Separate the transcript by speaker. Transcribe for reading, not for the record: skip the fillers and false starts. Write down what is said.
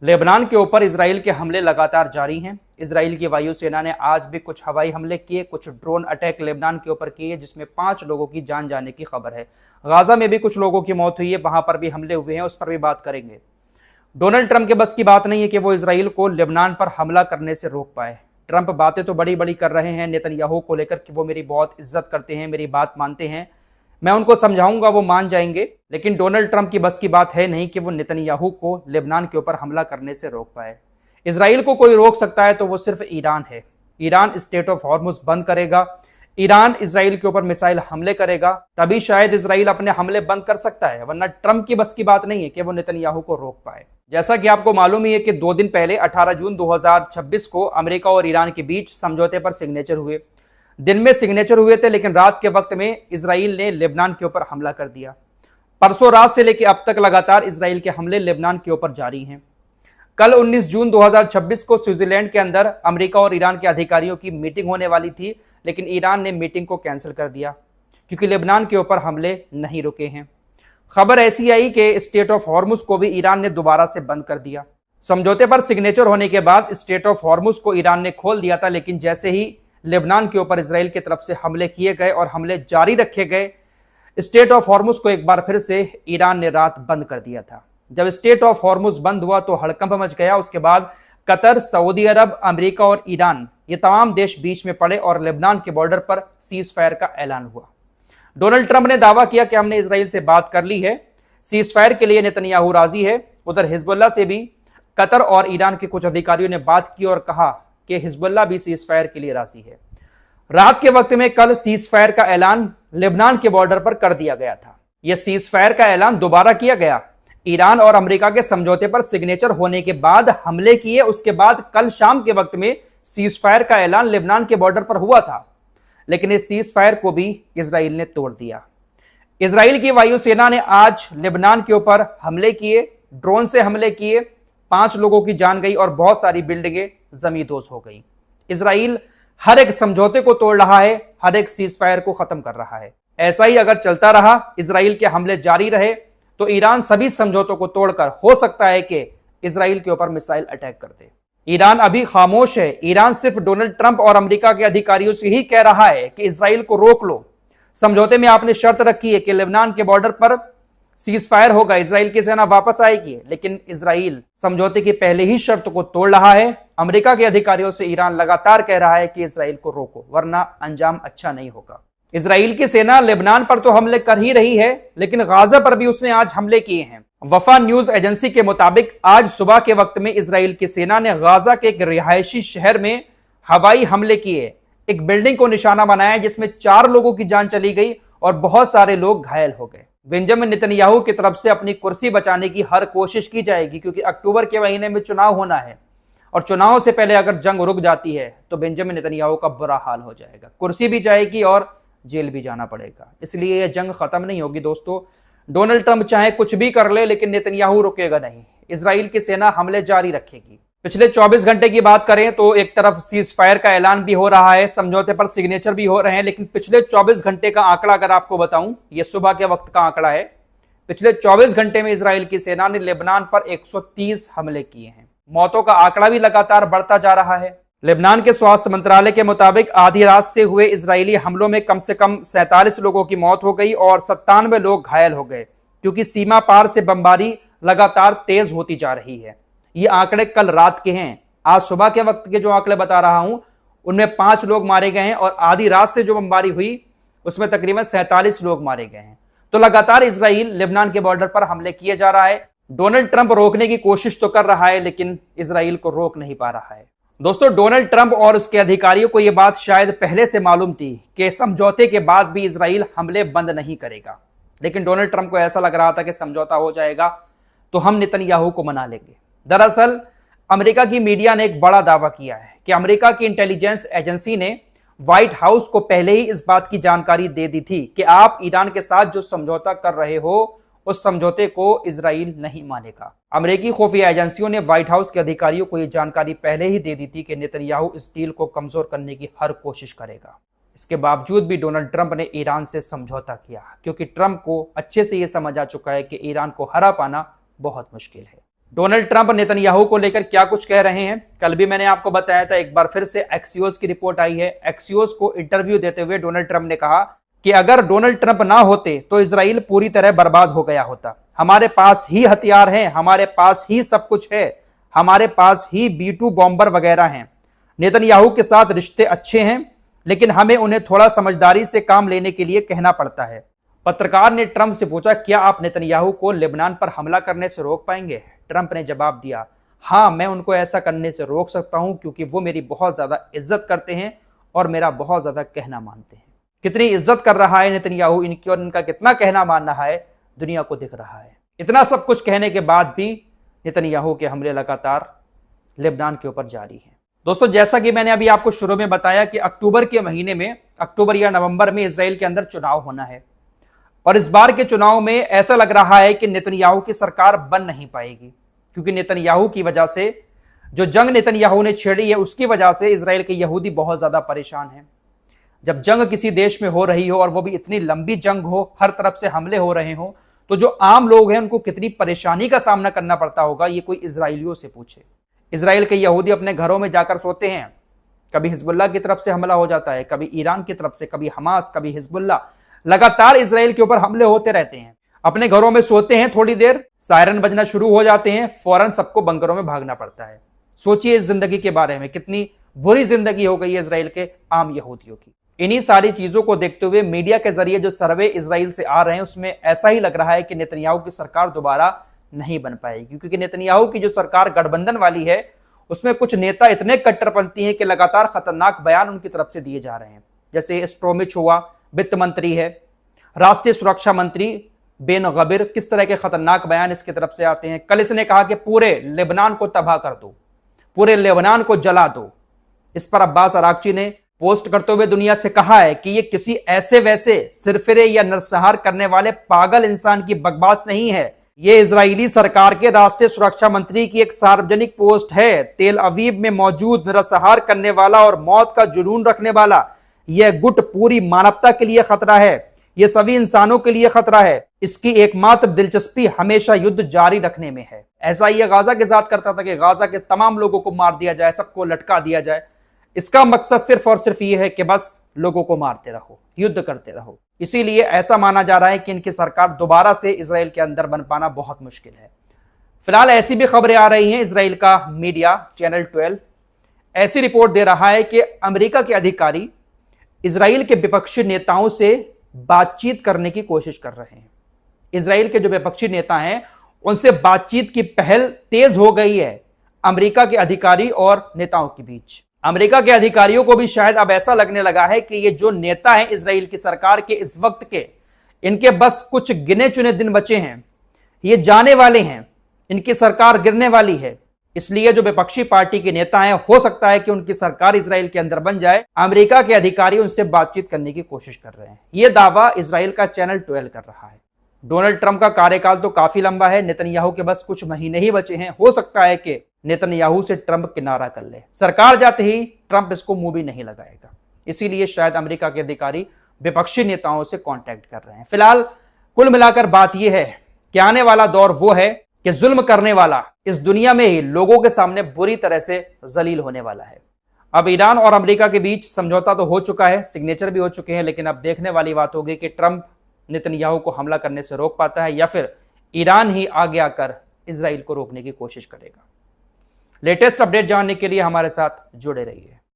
Speaker 1: Lebanon के ऊपर Israel के हमले लगातार जारी हैं। इसराइल की वायुसेना ने आज भी कुछ हवाई हमले किए, कुछ ड्रोन अटैक लेबनान के ऊपर किए, जिसमें 5 लोगों की जान जाने की खबर है। गाजा में भी कुछ लोगों की मौत हुई है, वहां पर भी हमले हुए हैं, उस पर भी बात करेंगे। डोनाल्ड ट्रंप के बस की बात नहीं है कि वो इसराइल को लेबनान पर हमला करने से रोक पाए। ट्रंप बातें तो बड़ी बड़ी कर रहे हैं नेतन्याहू को लेकर कि वो मेरी बहुत इज्जत करते हैं, मेरी बात मानते हैं, मैं उनको समझाऊंगा, वो मान जाएंगे। लेकिन डोनाल्ड ट्रंप की बस की बात है नहीं कि वो नेतन्याहू को लेबनान के ऊपर हमला करने से रोक पाए। इसराइल को कोई रोक सकता है तो वो सिर्फ ईरान है। ईरान स्टेट ऑफ हॉर्मुज बंद करेगा, ईरान इसराइल के ऊपर मिसाइल हमले करेगा, तभी शायद इसराइल अपने हमले बंद कर सकता है, वरना ट्रंप की बस की बात नहीं है कि वो नेतन्याहू को रोक पाए। जैसा कि आपको मालूम ही है कि 2 दिन पहले 18 जून 2026 को अमेरिका और ईरान के बीच समझौते पर सिग्नेचर हुए। दिन में सिग्नेचर हुए थे, लेकिन रात के वक्त में इसराइल ने लेबनान के ऊपर हमला कर दिया। परसों रात से लेकर अब तक लगातार इसराइल के हमले लेबनान के ऊपर जारी हैं। कल 19 जून 2026 को स्विट्जरलैंड के अंदर अमेरिका और ईरान के अधिकारियों की मीटिंग होने वाली थी, लेकिन ईरान ने मीटिंग को कैंसिल कर दिया क्योंकि लेबनान के ऊपर हमले नहीं रुके हैं। खबर ऐसी आई कि स्टेट ऑफ हॉर्मुज को भी ईरान ने दोबारा से बंद कर दिया। समझौते पर सिग्नेचर होने के बाद स्टेट ऑफ हॉर्मुज को ईरान ने खोल दिया था, लेकिन जैसे ही लेबनान के ऊपर इसराइल की तरफ से हमले किए गए और हमले जारी रखे गए, स्टेट ऑफ हॉर्मुज को एक बार फिर से ईरान ने रात बंद कर दिया था। जब स्टेट ऑफ हॉर्मुज बंद हुआ तो हड़कंप मच गया। उसके बाद कतर, सऊदी अरब, अमेरिका और ईरान, ये तमाम देश बीच में पड़े और लेबनान के बॉर्डर पर सीज फायर का ऐलान हुआ। डोनाल्ड ट्रंप ने दावा किया कि हमने इसराइल से बात कर ली है, सीज फायर के लिए नेतन्याहू राजी है। उधर हिजबुल्लाह से भी कतर और ईरान के कुछ अधिकारियों ने बात की और कहा कि हिजबुल्लाह भी सीज फायर के लिए राजी है। रात के वक्त में कल सीज फायर का ऐलान लेबनान के बॉर्डर पर कर दिया गया था। यह सीज फायर का ऐलान दोबारा किया गया। ईरान और अमेरिका के समझौते पर सिग्नेचर होने के बाद हमले किए, उसके बाद कल शाम के वक्त में सीज फायर का ऐलान लेबनान के बॉर्डर पर हुआ था, लेकिन इस सीज फायर को भी इसराइल ने तोड़ दिया। इसराइल की वायुसेना ने आज लेबनान के ऊपर हमले किए, ड्रोन से हमले किए, 5 लोगों की जान गई और बहुत सारी बिल्डिंगें जमींदोज हो गई। इसराइल हर एक समझौते को तोड़ रहा है, हर एक सीज फायर को खत्म कर रहा है। ऐसा ही अगर चलता रहा, इसराइल के हमले जारी रहे, तो ईरान सभी समझौतों को तोड़कर हो सकता है कि इसराइल के ऊपर मिसाइल अटैक कर दे। ईरान अभी खामोश है। ईरान सिर्फ डोनाल्ड ट्रंप और अमेरिका के अधिकारियों से ही कह रहा है कि इसराइल को रोक लो। समझौते में आपने शर्त रखी है कि लेबनान के बॉर्डर पर सीज फायर होगा, इसराइल की सेना वापस आएगी, लेकिन इसराइल समझौते की पहले ही शर्त को तोड़ रहा है। अमेरिका के अधिकारियों से ईरान लगातार कह रहा है कि इसराइल को रोको, वरना अंजाम अच्छा नहीं होगा। इसराइल की सेना लेबनान पर तो हमले कर ही रही है, लेकिन गाजा पर भी उसने आज हमले किए हैं। वफा न्यूज एजेंसी के मुताबिक आज सुबह के वक्त में इसराइल की सेना ने गाजा के एक रिहायशी शहर में हवाई हमले किए, एक बिल्डिंग को निशाना बनाया जिसमें 4 लोगों की जान चली गई और बहुत सारे लोग घायल हो गए। बेंजामिन नेतन्याहू की तरफ से अपनी कुर्सी बचाने की हर कोशिश की जाएगी, क्योंकि अक्टूबर के महीने में चुनाव होना है और चुनाव से पहले अगर जंग रुक जाती है तो बेंजामिन नेतन्याहू का बुरा हाल हो जाएगा, कुर्सी भी जाएगी और जेल भी जाना पड़ेगा। इसलिए यह जंग खत्म नहीं होगी दोस्तों। डोनाल्ड ट्रंप चाहे कुछ भी कर ले, लेकिन नेतन्याहू रुकेगा नहीं। इसराइल की सेना हमले जारी रखेगी। पिछले 24 घंटे की बात करें तो एक तरफ सीज फायर का ऐलान भी हो रहा है, समझौते पर सिग्नेचर भी हो रहे हैं, लेकिन पिछले 24 घंटे का आंकड़ा अगर आपको बताऊं, यह सुबह के वक्त का आंकड़ा है। पिछले 24 घंटे में इसराइल की सेना ने लेबनान पर 130 हमले किए हैं। मौतों का आंकड़ा भी लगातार बढ़ता जा रहा है। लेबनान के स्वास्थ्य मंत्रालय के मुताबिक आधी रात से हुए इजरायली हमलों में कम से कम 47 लोगों की मौत हो गई और 97 लोग घायल हो गए, क्योंकि सीमा पार से बमबारी लगातार तेज होती जा रही है। ये आंकड़े कल रात के हैं। आज सुबह के वक्त के जो आंकड़े बता रहा हूं उनमें 5 लोग मारे गए हैं और आधी रात से जो बमबारी हुई उसमें तकरीबन 47 लोग मारे गए हैं। तो लगातार इसराइल लेबनान के बॉर्डर पर हमले किए जा रहा है। डोनाल्ड ट्रंप रोकने की कोशिश तो कर रहा है, लेकिन इसराइल को रोक नहीं पा रहा है। दोस्तों, डोनाल्ड ट्रंप और उसके अधिकारियों को यह बात शायद पहले से मालूम थी कि समझौते के बाद भी इसराइल हमले बंद नहीं करेगा, लेकिन डोनाल्ड ट्रंप को ऐसा लग रहा था कि समझौता हो जाएगा तो हम नेतन्याहू को मना लेंगे। दरअसल अमेरिका की मीडिया ने एक बड़ा दावा किया है कि अमेरिका की इंटेलिजेंस एजेंसी ने व्हाइट हाउस को पहले ही इस बात की जानकारी दे दी थी कि आप ईरान के साथ जो समझौता कर रहे हो उस समझौते को इजराइल नहीं मानेगा। अमेरिकी खुफिया एजेंसियों ने व्हाइट हाउस के अधिकारियों को यह जानकारी पहले ही दे दी थी कि नेतन्याहू इस डील को कमजोर करने की हर कोशिश करेगा। इसके बावजूद भी डोनाल्ड ट्रंप ने ईरान से समझौता किया, क्योंकि ट्रंप को अच्छे से यह समझ आ चुका है कि ईरान को हरा पाना बहुत मुश्किल है। डोनाल्ड ट्रंप नेतन्याहू को लेकर क्या कुछ कह रहे हैं, कल भी मैंने आपको बताया था। एक बार फिर से एक्सियोस की रिपोर्ट आई है। एक्सियोस को इंटरव्यू देते हुए डोनाल्ड ट्रंप ने कहा कि अगर डोनाल्ड ट्रंप ना होते तो इजराइल पूरी तरह बर्बाद हो गया होता। हमारे पास ही हथियार हैं, हमारे पास ही सब कुछ है, हमारे पास ही B-2 बॉम्बर वगैरह हैं। नेतन्याहू के साथ रिश्ते अच्छे हैं, लेकिन हमें उन्हें थोड़ा समझदारी से काम लेने के लिए कहना पड़ता है। पत्रकार ने ट्रंप से पूछा, क्या आप नेतन्याहू को लेबनान पर हमला करने से रोक पाएंगे? ट्रंप ने जवाब दिया, हां, मैं उनको ऐसा करने से रोक सकता हूं क्योंकि वो मेरी बहुत ज्यादा इज्जत करते हैं और मेरा बहुत ज्यादा कहना मानते हैं। कितनी इज्जत कर रहा है नेतन्याहू इनकी और इनका कितना कहना मान रहा है, दुनिया को दिख रहा है। इतना सब कुछ कहने के बाद भी नेतन्याहू के हमले लगातार लेबनान के ऊपर जारी हैं। दोस्तों, जैसा कि मैंने अभी आपको शुरू में बताया कि अक्टूबर के महीने में, अक्टूबर या नवंबर में इजराइल के अंदर चुनाव होना है और इस बार के चुनाव में ऐसा लग रहा है कि नेतन्याहू की सरकार बन नहीं पाएगी, क्योंकि नेतन्याहू की वजह से, जो जंग नेतन्याहू ने छेड़ी है उसकी वजह से इजराइल के यहूदी बहुत ज्यादा परेशान हैं। जब जंग किसी देश में हो रही हो और वो भी इतनी लंबी जंग हो, हर तरफ से हमले हो रहे हो, तो जो आम लोग हैं उनको कितनी परेशानी का सामना करना पड़ता होगा, ये कोई इजराइलियों से पूछे। इजराइल के यहूदी अपने घरों में जाकर सोते हैं, कभी हिजबुल्लाह की तरफ से हमला हो जाता है, कभी ईरान की तरफ से, कभी हमास, कभी हिजबुल्लाह, लगातार इजराइल के ऊपर हमले होते रहते हैं। अपने घरों में सोते हैं, थोड़ी देर सायरन बजना शुरू हो जाते हैं, फौरन सबको बंकरों में भागना पड़ता है। सोचिए इस जिंदगी के बारे में, कितनी बुरी जिंदगी हो गई है इजराइल के आम यहूदियों की। इन्हीं सारी चीजों को देखते हुए मीडिया के जरिए जो सर्वे इजराइल से आ रहे हैं उसमें ऐसा ही लग रहा है कि नेतन्याहू की सरकार दोबारा नहीं बन पाएगी, क्योंकि नेतन्याहू की जो सरकार गठबंधन वाली है उसमें कुछ नेता इतने कट्टरपंथी हैं कि लगातार खतरनाक बयान उनकी तरफ से दिए जा रहे हैं। जैसे स्ट्रोमिच हुआ, वित्त मंत्री है, राष्ट्रीय सुरक्षा मंत्री बेन गबिर, किस तरह के खतरनाक बयान इसकी तरफ से आते हैं। कल इसने कहा कि पूरे लेबनान को तबाह कर दो, पूरे लेबनान को जला दो। इस पर अब्बास अरागची ने पोस्ट करते हुए दुनिया से कहा है कि ये किसी ऐसे वैसे सिरफिरे या नरसंहार करने वाले पागल इंसान की बकवास नहीं है, ये इजरायली सरकार के राष्ट्रीय सुरक्षा मंत्री की एक सार्वजनिक पोस्ट है। तेल अवीव में मौजूद नरसंहार करने वाला और मौत का जुनून रखने वाला यह गुट पूरी मानवता के लिए खतरा है, यह सभी इंसानों के लिए खतरा है। इसकी एकमात्र दिलचस्पी हमेशा युद्ध जारी रखने में है। ऐसा यह गाजा के साथ करता था कि गाजा के तमाम लोगों को मार दिया जाए, सबको लटका दिया जाए। इसका मकसद सिर्फ और सिर्फ ये है कि बस लोगों को मारते रहो, युद्ध करते रहो। इसीलिए ऐसा माना जा रहा है कि इनकी सरकार दोबारा से इजराइल के अंदर बन पाना बहुत मुश्किल है। फिलहाल ऐसी भी खबरें आ रही हैं, इजराइल का मीडिया चैनल 12 ऐसी रिपोर्ट दे रहा है कि अमेरिका के अधिकारी इजराइल के विपक्षी नेताओं से बातचीत करने की कोशिश कर रहे हैं। इजराइल के जो विपक्षी नेता हैं उनसे बातचीत की पहल तेज हो गई है अमेरिका के अधिकारी और नेताओं के बीच। अमेरिका के अधिकारियों को भी शायद अब ऐसा लगने लगा है कि ये जो नेता हैं इजराइल की सरकार के इस वक्त के, इनके बस कुछ गिने चुने दिन बचे हैं, ये जाने वाले हैं, इनकी सरकार गिरने वाली है। इसलिए जो विपक्षी पार्टी के नेता हैं, हो सकता है कि उनकी सरकार इजराइल के अंदर बन जाए। अमेरिका के अधिकारी उनसे बातचीत करने की कोशिश कर रहे हैं। यह दावा इजराइल का चैनल 12 कर रहा है। डोनाल्ड ट्रंप का कार्यकाल तो काफी लंबा है, नेतन्याहू के बस कुछ महीने ही बचे हैं। हो सकता है कि नेतन्याहू से ट्रंप किनारा कर ले, सरकार जाते ही ट्रंप इसको मुंह भी नहीं लगाएगा। इसीलिए शायद अमेरिका के अधिकारी विपक्षी नेताओं से कांटेक्ट कर रहे हैं। फिलहाल कुल मिलाकर बात यह है कि आने वाला दौर वो है कि जुल्म करने वाला इस दुनिया में ही लोगों के सामने बुरी तरह से जलील होने वाला है। अब ईरान और अमेरिका के बीच समझौता तो हो चुका है, सिग्नेचर भी हो चुके हैं, लेकिन अब देखने वाली बात होगी कि ट्रंप नेतन्याहू को हमला करने से रोक पाता है या फिर ईरान ही आगे आकर इजराइल को रोकने की कोशिश करेगा। लेटेस्ट अपडेट जानने के लिए हमारे साथ जुड़े रहिए।